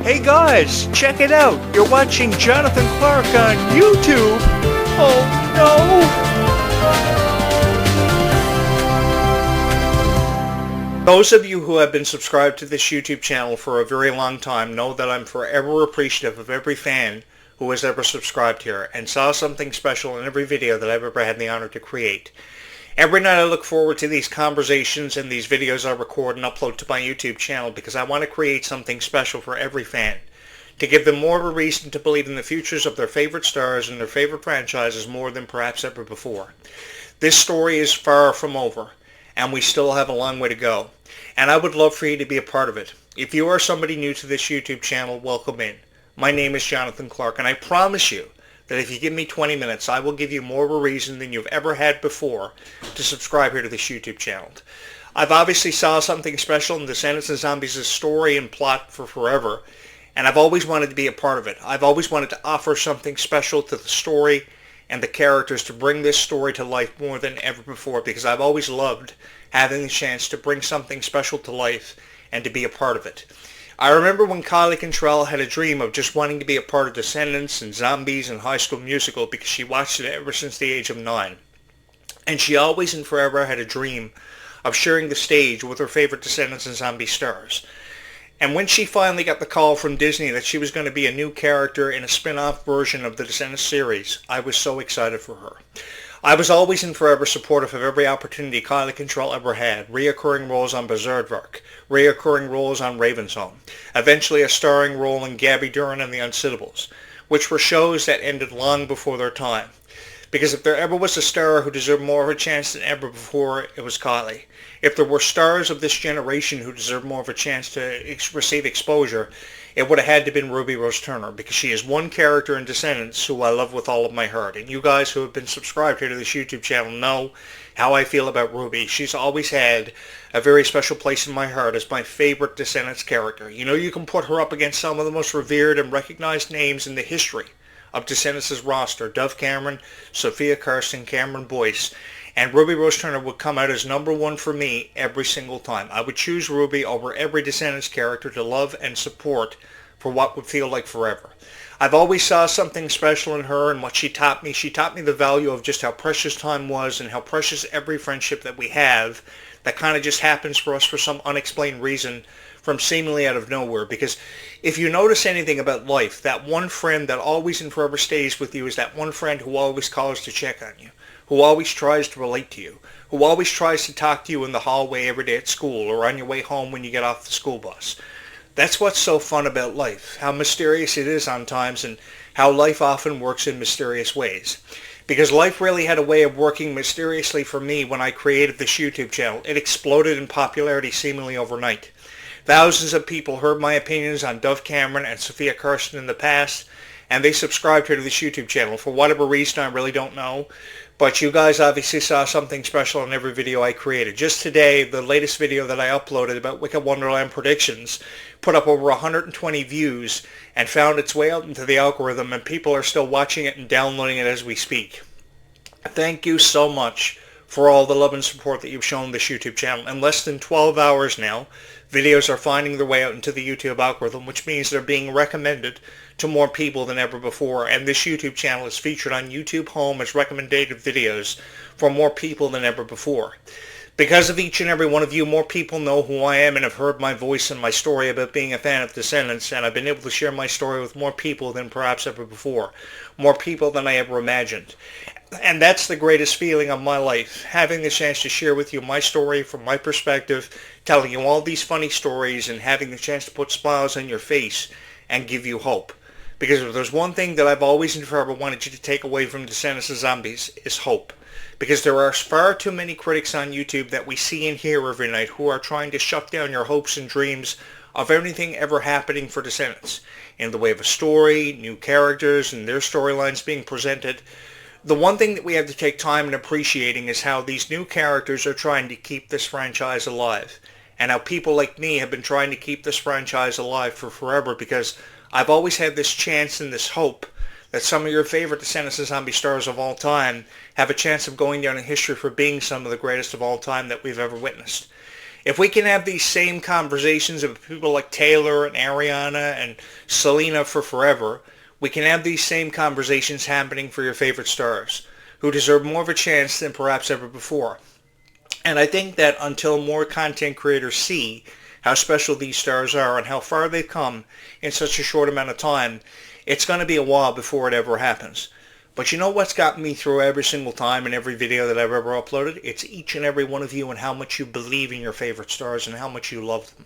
Hey guys, check it out. You're watching Jonathan Clarke on YouTube. Oh no. Those of you who have been subscribed to this YouTube channel for a very long time know that I'm forever appreciative of every fan who has ever subscribed here and saw something special in every video that I've ever had the honor to create. Every night I look forward to these conversations and these videos I record and upload to my YouTube channel because I want to create something special for every fan, to give them more of a reason to believe in the futures of their favorite stars and their favorite franchises more than perhaps ever before. This story is far from over, and we still have a long way to go, and I would love for you to be a part of it. If you are somebody new to this YouTube channel, welcome in. My name is Jonathan Clarke, and I promise you that if you give me 20 minutes, I will give you more of a reason than you've ever had before to subscribe here to this YouTube channel. I've obviously saw something special in Descendants and Zombies' story and plot for forever, and I've always wanted to be a part of it. I've always wanted to offer something special to the story and the characters to bring this story to life more than ever before, because I've always loved having the chance to bring something special to life and to be a part of it. I remember when Clarke had a dream of just wanting to be a part of Descendants and Zombies and High School Musical because she watched it ever since the age of 9. And she always and forever had a dream of sharing the stage with her favorite Descendants and Zombie stars. And when she finally got the call from Disney that she was going to be a new character in a spin-off version of the Descendants series, I was so excited for her. I was always and forever supportive of every opportunity Clarke ever had, reoccurring roles on Berserk, reoccurring roles on Raven's Home, eventually a starring role in Gabby Duran and The Unsittables, which were shows that ended long before their time. Because if there ever was a star who deserved more of a chance than ever before, it was Clarke. If there were stars of this generation who deserved more of a chance to receive exposure, it would have had to have been Ruby Rose Turner, because she is one character in Descendants who I love with all of my heart. And you guys who have been subscribed here to this YouTube channel know how I feel about Ruby. She's always had a very special place in my heart as my favorite Descendants character. You know, you can put her up against some of the most revered and recognized names in the history of Descendants' roster: Dove Cameron, Sophia Carson, Cameron Boyce, and Ruby Rose Turner would come out as number one for me every single time. I would choose Ruby over every Descendants character to love and support for what would feel like forever. I've always saw something special in her and what she taught me. She taught me the value of just how precious time was and how precious every friendship that we have that kind of just happens for us for some unexplained reason from seemingly out of nowhere. Because if you notice anything about life, that one friend that always and forever stays with you is that one friend who always calls to check on you, who always tries to relate to you, who always tries to talk to you in the hallway every day at school or on your way home when you get off the school bus. That's what's so fun about life, how mysterious it is on times and how life often works in mysterious ways. Because life really had a way of working mysteriously for me when I created this YouTube channel. It exploded in popularity seemingly overnight. Thousands of people heard my opinions on Dove Cameron and Sophia Carson in the past, and they subscribed here to this YouTube channel. For whatever reason, I really don't know. But you guys obviously saw something special in every video I created. Just today, the latest video that I uploaded about Wicked Wonderland predictions put up over 120 views and found its way out into the algorithm, and people are still watching it and downloading it as we speak. Thank you so much for all the love and support that you've shown this YouTube channel. In less than 12 hours now, videos are finding their way out into the YouTube algorithm, which means they're being recommended to more people than ever before, and this YouTube channel is featured on YouTube Home as recommended videos for more people than ever before. Because of each and every one of you, more people know who I am and have heard my voice and my story about being a fan of Descendants, and I've been able to share my story with more people than perhaps ever before, more people than I ever imagined. And that's the greatest feeling of my life, having the chance to share with you my story from my perspective, telling you all these funny stories and having the chance to put smiles on your face and give you hope. Because if there's one thing that I've always and forever wanted you to take away from Descendants and Zombies, is hope. Because there are far too many critics on YouTube that we see and hear every night who are trying to shut down your hopes and dreams of anything ever happening for Descendants, in the way of a story, new characters, and their storylines being presented. The one thing that we have to take time in appreciating is how these new characters are trying to keep this franchise alive, and how people like me have been trying to keep this franchise alive for forever, because I've always had this chance and this hope that some of your favorite Descendants and Zombie stars of all time have a chance of going down in history for being some of the greatest of all time that we've ever witnessed. If we can have these same conversations with people like Taylor and Ariana and Selena for forever, we can have these same conversations happening for your favorite stars, who deserve more of a chance than perhaps ever before. And I think that until more content creators see how special these stars are and how far they've come in such a short amount of time, it's going to be a while before it ever happens. But you know what's gotten me through every single time in every video that I've ever uploaded? It's each and every one of you and how much you believe in your favorite stars and how much you love them.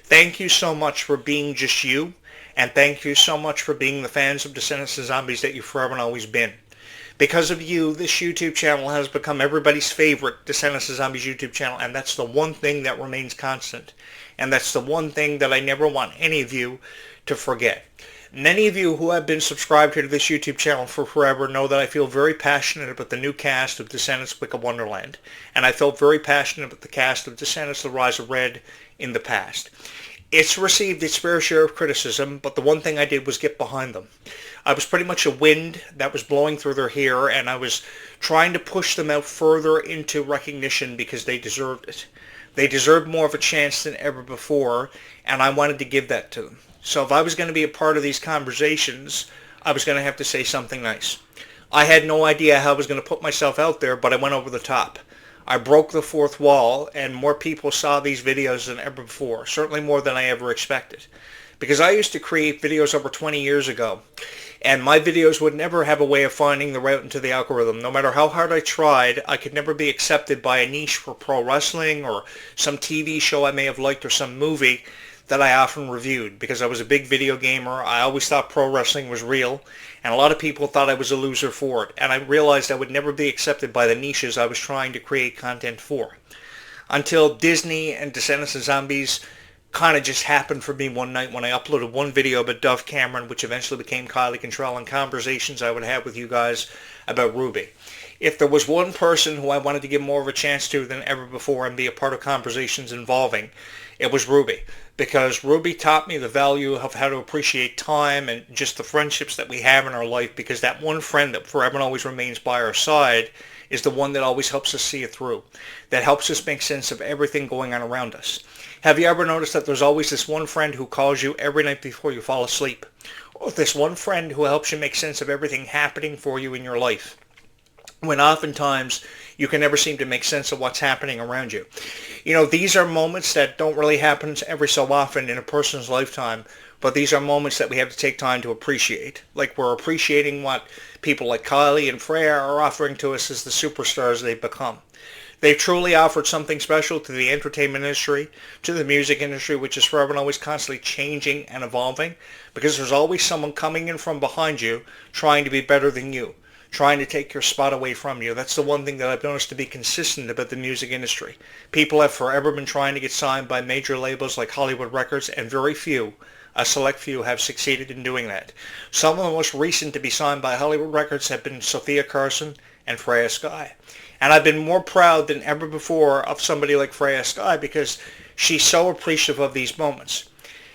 Thank you so much for being just you, and thank you so much for being the fans of Descendants and Zombies that you've forever and always been. Because of you, this YouTube channel has become everybody's favorite Descendants and Zombies YouTube channel, and that's the one thing that remains constant. And that's the one thing that I never want any of you to forget. Many of you who have been subscribed to this YouTube channel for forever know that I feel very passionate about the new cast of Descendants Wicked Wonderland, and I felt very passionate about the cast of Descendants The Rise of Red in the past. It's received its fair share of criticism, but the one thing I did was get behind them. I was pretty much a wind that was blowing through their hair, and I was trying to push them out further into recognition because they deserved it. They deserved more of a chance than ever before, and I wanted to give that to them. So if I was going to be a part of these conversations, I was going to have to say something nice. I had no idea how I was going to put myself out there, but I went over the top. I broke the fourth wall, and more people saw these videos than ever before, certainly more than I ever expected. Because I used to create videos over 20 years ago, and my videos would never have a way of finding the route into the algorithm. No matter how hard I tried, I could never be accepted by a niche for pro wrestling or some TV show I may have liked or some movie that I often reviewed. Because I was a big video gamer, I always thought pro wrestling was real, and a lot of people thought I was a loser for it. And I realized I would never be accepted by the niches I was trying to create content for. Until Disney and Descendants and Zombies kind of just happened for me one night when I uploaded one video about Dove Cameron, which eventually became Kylie Control, and conversations I would have with you guys about Ruby. If there was one person who I wanted to give more of a chance to than ever before and be a part of conversations involving, it was Ruby. Because Ruby taught me the value of how to appreciate time and just the friendships that we have in our life, because that one friend that forever and always remains by our side is the one that always helps us see it through, that helps us make sense of everything going on around us. Have you ever noticed that there's always this one friend who calls you every night before you fall asleep? Or this one friend who helps you make sense of everything happening for you in your life, when oftentimes you can never seem to make sense of what's happening around you. You know, these are moments that don't really happen every so often in a person's lifetime, but these are moments that we have to take time to appreciate. Like we're appreciating what people like Kylie and Freya are offering to us as the superstars they've become. They've truly offered something special to the entertainment industry, to the music industry, which is forever and always constantly changing and evolving, because there's always someone coming in from behind you trying to be better than you, trying to take your spot away from you. That's the one thing that I've noticed to be consistent about the music industry. People have forever been trying to get signed by major labels like Hollywood Records, and very few, a select few, have succeeded in doing that. Some of the most recent to be signed by Hollywood Records have been Sophia Carson and Freya Sky. And I've been more proud than ever before of somebody like Freya Sky, because she's so appreciative of these moments.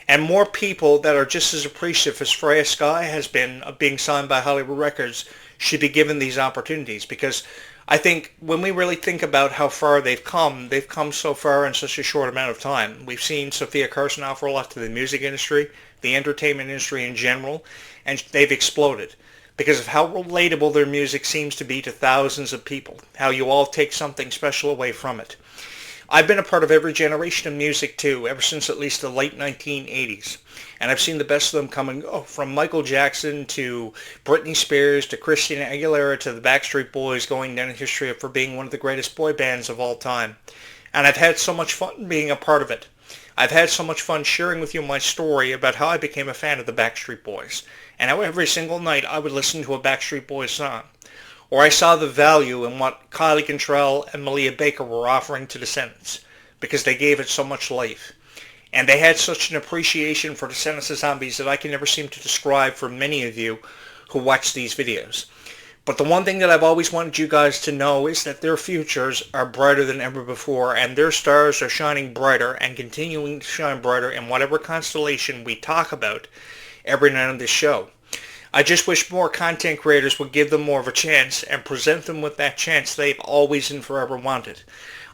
And more people that are just as appreciative as Freya Sky has been of being signed by Hollywood Records should be given these opportunities, because I think when we really think about how far they've come so far in such a short amount of time. We've seen Sophia Carson offer a lot to the music industry, the entertainment industry in general, and they've exploded because of how relatable their music seems to be to thousands of people, how you all take something special away from it. I've been a part of every generation of music too, ever since at least the late 1980s. And I've seen the best of them come and go, from Michael Jackson to Britney Spears to Christina Aguilera to the Backstreet Boys, going down in history for being one of the greatest boy bands of all time. And I've had so much fun being a part of it. I've had so much fun sharing with you my story about how I became a fan of the Backstreet Boys, and how every single night I would listen to a Backstreet Boys song. Or I saw the value in what Kylie Control and Malia Baker were offering to Descendants, because they gave it so much life. And they had such an appreciation for Descendants of Zombies that I can never seem to describe for many of you who watch these videos. But the one thing that I've always wanted you guys to know is that their futures are brighter than ever before, and their stars are shining brighter and continuing to shine brighter in whatever constellation we talk about every night on this show. I just wish more content creators would give them more of a chance and present them with that chance they've always and forever wanted.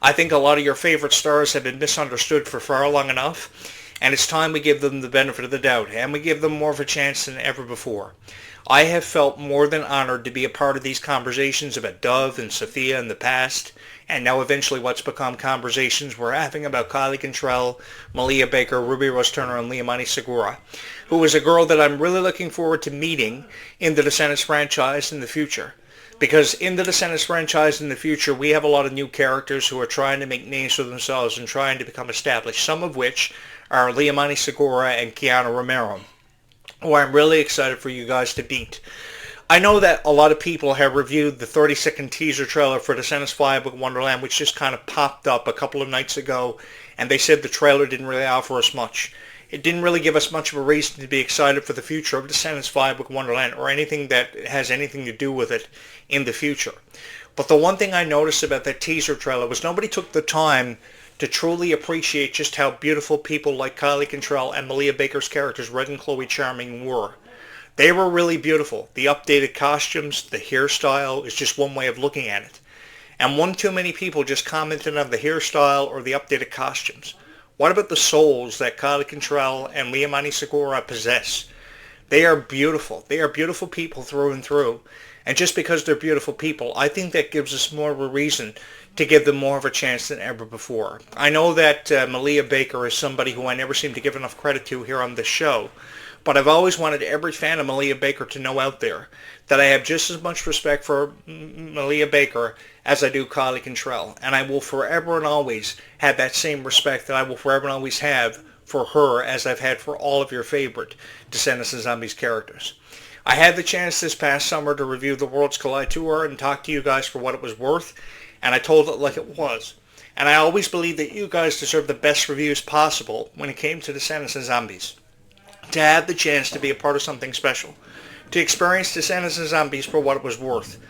I think a lot of your favorite stars have been misunderstood for far long enough, and it's time we give them the benefit of the doubt, and we give them more of a chance than ever before. I have felt more than honored to be a part of these conversations about Dove and Sophia in the past, and now eventually what's become conversations we're having about Kylie Cantrell, Malia Baker, Ruby Rose Turner, and Liamani Segura, who is a girl that I'm really looking forward to meeting in the Descendants franchise in the future. Because in the Descendants franchise in the future, we have a lot of new characters who are trying to make names for themselves and trying to become established, some of which are Liamani Segura and Kiana Romero, who I'm really excited for you guys to meet. I know that a lot of people have reviewed the 30-second teaser trailer for Descendants Fly Book Wonderland, which just kind of popped up a couple of nights ago, and they said the trailer didn't really offer us much. It didn't really give us much of a reason to be excited for the future of Descendants Fly Book Wonderland or anything that has anything to do with it in the future. But the one thing I noticed about that teaser trailer was nobody took the time to truly appreciate just how beautiful people like Kylie Cantrell and Malia Baker's characters, Red and Chloe Charming, were. They were really beautiful. The updated costumes, the hairstyle is just one way of looking at it. And one too many people just commented on the hairstyle or the updated costumes. What about the souls that Kylie Cantrell and Liamani Segura possess? They are beautiful. They are beautiful people through and through. And just because they're beautiful people, I think that gives us more of a reason to give them more of a chance than ever before. I know that Malia Baker is somebody who I never seem to give enough credit to here on this show. But I've always wanted every fan of Malia Baker to know out there that I have just as much respect for Malia Baker as I do Kylie Cantrell. And I will forever and always have that same respect that I will forever and always have for her as I've had for all of your favorite Descendants and Zombies characters. I had the chance this past summer to review the Worlds Collide Tour and talk to you guys for what it was worth, and I told it like it was. And I always believed that you guys deserve the best reviews possible when it came to Descendants and Zombies. To have the chance to be a part of something special, to experience Descendants and Zombies for what it was worth.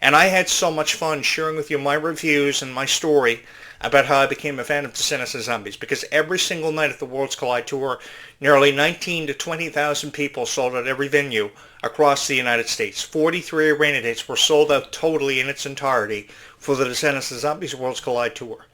And I had so much fun sharing with you my reviews and my story about how I became a fan of Descendants and Zombies, because every single night at the Worlds Collide Tour, nearly 19 to 20,000 people sold out every venue across the United States. 43 arena dates were sold out totally in its entirety for the Descendants and Zombies Worlds Collide Tour.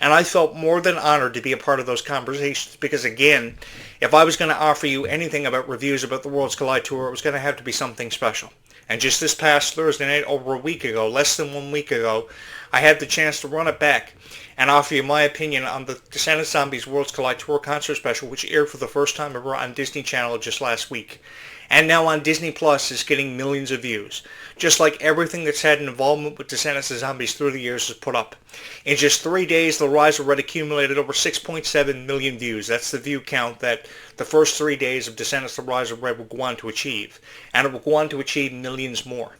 And I felt more than honored to be a part of those conversations because, again, if I was going to offer you anything about reviews about the Worlds Collide Tour, it was going to have to be something special. And just this past Thursday night, over a week ago, less than 1 week ago, I had the chance to run it back and offer you my opinion on the Descendants Zombies Worlds Collide Tour concert special, which aired for the first time ever on Disney Channel just last week. And now on Disney Plus is getting millions of views, just like everything that's had an involvement with Descendants and Zombies through the years is put up. In just 3 days, The Rise of Red accumulated over 6.7 million views. That's the view count that the first 3 days of Descendants The Rise of Red will go on to achieve. And it will go on to achieve millions more.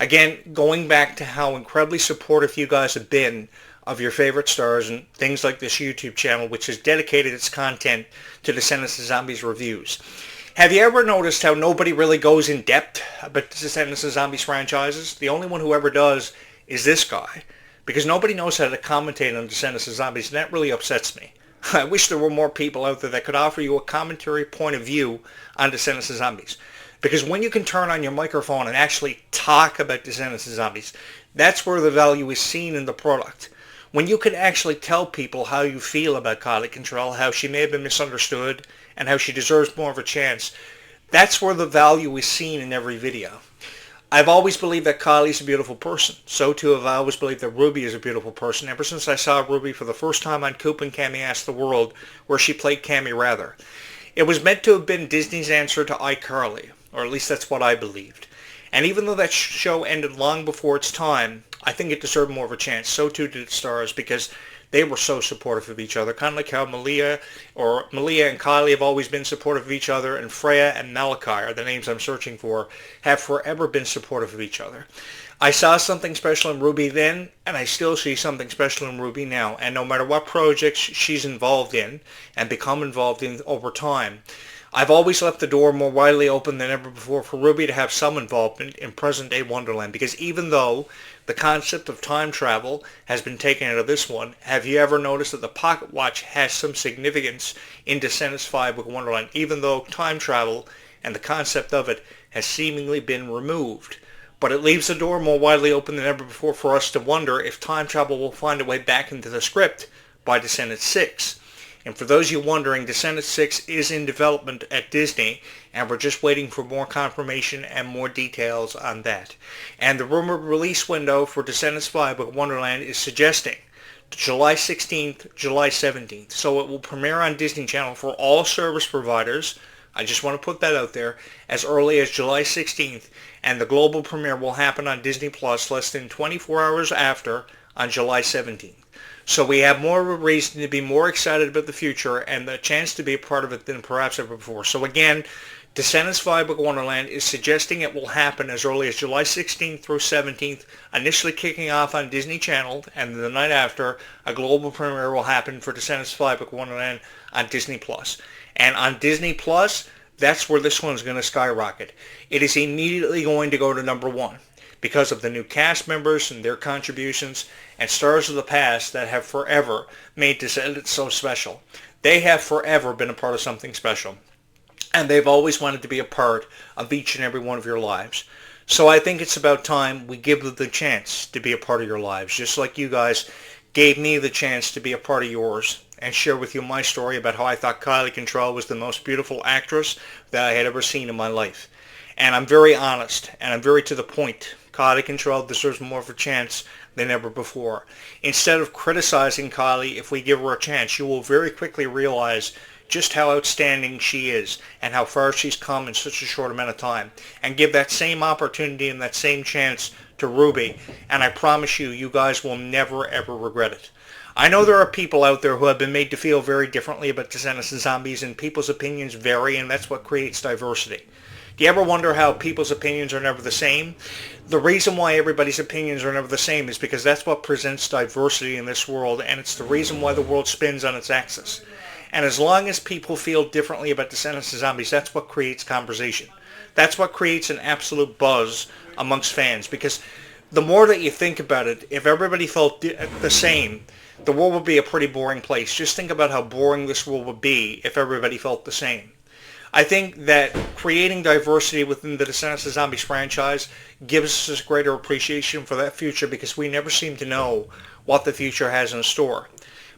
Again, going back to how incredibly supportive you guys have been of your favorite stars and things like this YouTube channel, which has dedicated its content to Descendants and Zombies reviews. Have you ever noticed how nobody really goes in depth about the Descendants and Zombies franchises? The only one who ever does is this guy, because nobody knows how to commentate on Descendants and Zombies, and that really upsets me. I wish there were more people out there that could offer you a commentary point of view on Descendants and Zombies. Because when you can turn on your microphone and actually talk about Descendants and Zombies, that's where the value is seen in the product. When you can actually tell people how you feel about Kylie Cantrell, how she may have been misunderstood, and how she deserves more of a chance, that's where the value is seen in every video. I've always believed that Kylie's a beautiful person. So too have I always believed that Ruby is a beautiful person, ever since I saw Ruby for the first time on Coop and Cammy Ask the World, where she played Cammy Rather. It was meant to have been Disney's answer to iCarly, or at least that's what I believed. And even though that show ended long before its time, I think it deserved more of a chance. So too did its stars, because they were so supportive of each other. Kind of like how Malia and Kylie have always been supportive of each other, and Freya and Malachi are the names I'm searching for, have forever been supportive of each other. I saw something special in Ruby then, and I still see something special in Ruby now. And no matter what projects she's involved in and become involved in over time, I've always left the door more widely open than ever before for Ruby to have some involvement in present-day Wonderland, because even though the concept of time travel has been taken out of this one, have you ever noticed that the pocket watch has some significance in Descendants 5 Book Wonderland, even though time travel and the concept of it has seemingly been removed? But it leaves the door more widely open than ever before for us to wonder if time travel will find a way back into the script by Descendants 6. And for those of you wondering, Descendants 6 is in development at Disney, and we're just waiting for more confirmation and more details on that. And the rumored release window for Descendants 5 of Wonderland is suggesting July 16th, July 17th. So it will premiere on Disney Channel for all service providers. I just want to put that out there, as early as July 16th, and the global premiere will happen on Disney Plus less than 24 hours after, on July 17th. So we have more of a reason to be more excited about the future and the chance to be a part of it than perhaps ever before. So again, Descendants 5 Book of Wonderland is suggesting it will happen as early as July 16th through 17th, initially kicking off on Disney Channel, and the night after, a global premiere will happen for Descendants 5 Book of Wonderland on Disney Plus. And on Disney Plus, that's where this one's going to skyrocket. It is immediately going to go to number one because of the new cast members and their contributions and stars of the past that have forever made Descendants so special. They have forever been a part of something special, and they've always wanted to be a part of each and every one of your lives. So I think it's about time we give them the chance to be a part of your lives, just like you guys gave me the chance to be a part of yours and share with you my story about how I thought Kylie Control was the most beautiful actress that I had ever seen in my life. And I'm very honest, and I'm very to the point. Kylie Control deserves more of a chance than ever before. Instead of criticizing Kylie, if we give her a chance, you will very quickly realize just how outstanding she is and how far she's come in such a short amount of time. And give that same opportunity and that same chance to Ruby, and I promise you, you guys will never ever regret it. I know there are people out there who have been made to feel very differently about Descendants and Zombies, and people's opinions vary, and that's what creates diversity. Do you ever wonder how people's opinions are never the same? The reason why everybody's opinions are never the same is because that's what presents diversity in this world, and it's the reason why the world spins on its axis. And as long as people feel differently about Descendants and Zombies, that's what creates conversation. That's what creates an absolute buzz amongst fans, because the more that you think about it, if everybody felt the same, the world would be a pretty boring place. Just think about how boring this world would be if everybody felt the same. I think that creating diversity within the Descendants of Zombies franchise gives us a greater appreciation for that future, because we never seem to know what the future has in store.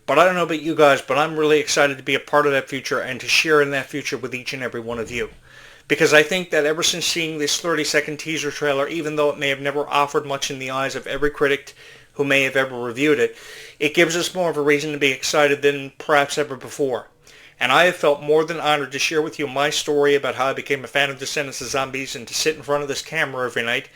But I don't know about you guys, but I'm really excited to be a part of that future and to share in that future with each and every one of you. Because I think that ever since seeing this 30-second teaser trailer, even though it may have never offered much in the eyes of every critic who may have ever reviewed it, it gives us more of a reason to be excited than perhaps ever before. And I have felt more than honored to share with you my story about how I became a fan of Descendants of Zombies, and to sit in front of this camera every night.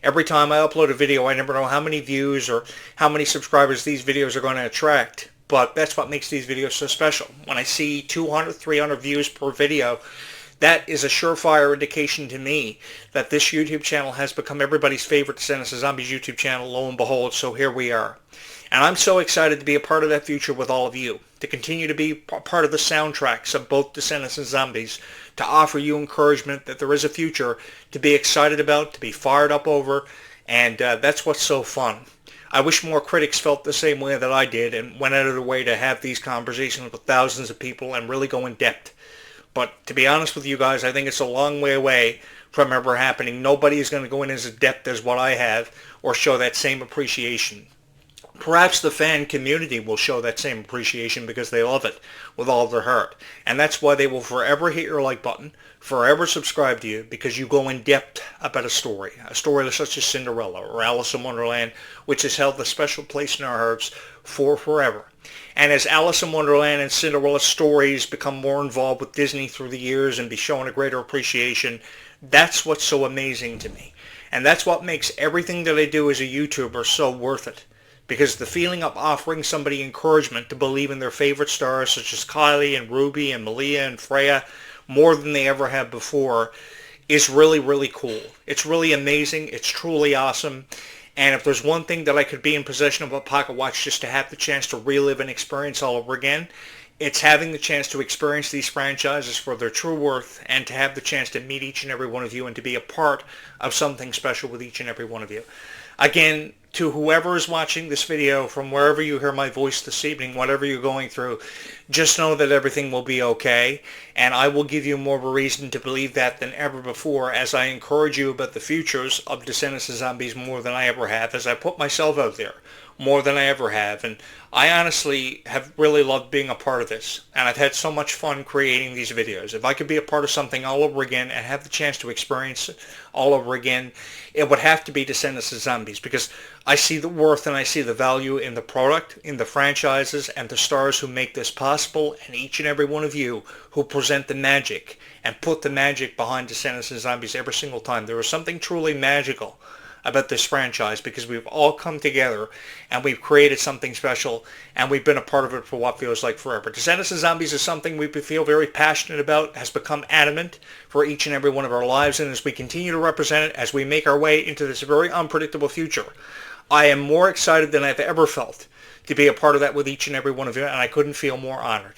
Every time I upload a video, I never know how many views or how many subscribers these videos are going to attract. But that's what makes these videos so special. When I see 200, 300 views per video, that is a surefire indication to me that this YouTube channel has become everybody's favorite Descendants of Zombies YouTube channel, lo and behold, so here we are. And I'm so excited to be a part of that future with all of you, to continue to be part of the soundtracks of both Descendants and Zombies, to offer you encouragement that there is a future to be excited about, to be fired up over, and that's what's so fun. I wish more critics felt the same way that I did and went out of their way to have these conversations with thousands of people and really go in depth. But to be honest with you guys, I think it's a long way away from ever happening. Nobody is going to go in as depth as what I have or show that same appreciation. Perhaps the fan community will show that same appreciation because they love it with all their heart. And that's why they will forever hit your like button, forever subscribe to you, because you go in depth about a story such as Cinderella or Alice in Wonderland, which has held a special place in our hearts for forever. And as Alice in Wonderland and Cinderella stories become more involved with Disney through the years and be shown a greater appreciation, that's what's so amazing to me. And that's what makes everything that I do as a YouTuber so worth it. Because the feeling of offering somebody encouragement to believe in their favorite stars such as Kylie and Ruby and Malia and Freya more than they ever have before is really, really cool. It's really amazing. It's truly awesome. And if there's one thing that I could be in possession of a pocket watch just to have the chance to relive and experience all over again, it's having the chance to experience these franchises for their true worth and to have the chance to meet each and every one of you and to be a part of something special with each and every one of you. Again, to whoever is watching this video from wherever you hear my voice this evening, whatever you're going through, Just know that everything will be okay, and I will give you more of a reason to believe that than ever before as I encourage you about the futures of Descendants of Zombies more than I ever have, as I put myself out there more than I ever have. And I honestly have really loved being a part of this, and I've had so much fun creating these videos. If I could be a part of something all over again and have the chance to experience it all over again, it would have to be Descendants of Zombies, because I see the worth and I see the value in the product, in the franchises, and the stars who make this possible, and each and every one of you who present the magic and put the magic behind Descendants of Zombies every single time. There is something truly magical about this franchise, because we've all come together and we've created something special, and we've been a part of it for what feels like forever. Descendants of Zombies is something we feel very passionate about, has become adamant for each and every one of our lives, and as we continue to represent it, as we make our way into this very unpredictable future, I am more excited than I've ever felt to be a part of that with each and every one of you, and I couldn't feel more honored.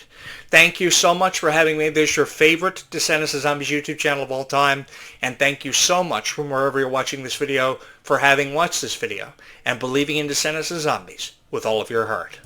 Thank you so much for having made this your favorite Descendants of Zombies YouTube channel of all time, and thank you so much from wherever you're watching this video for having watched this video and believing in Descendants of Zombies with all of your heart.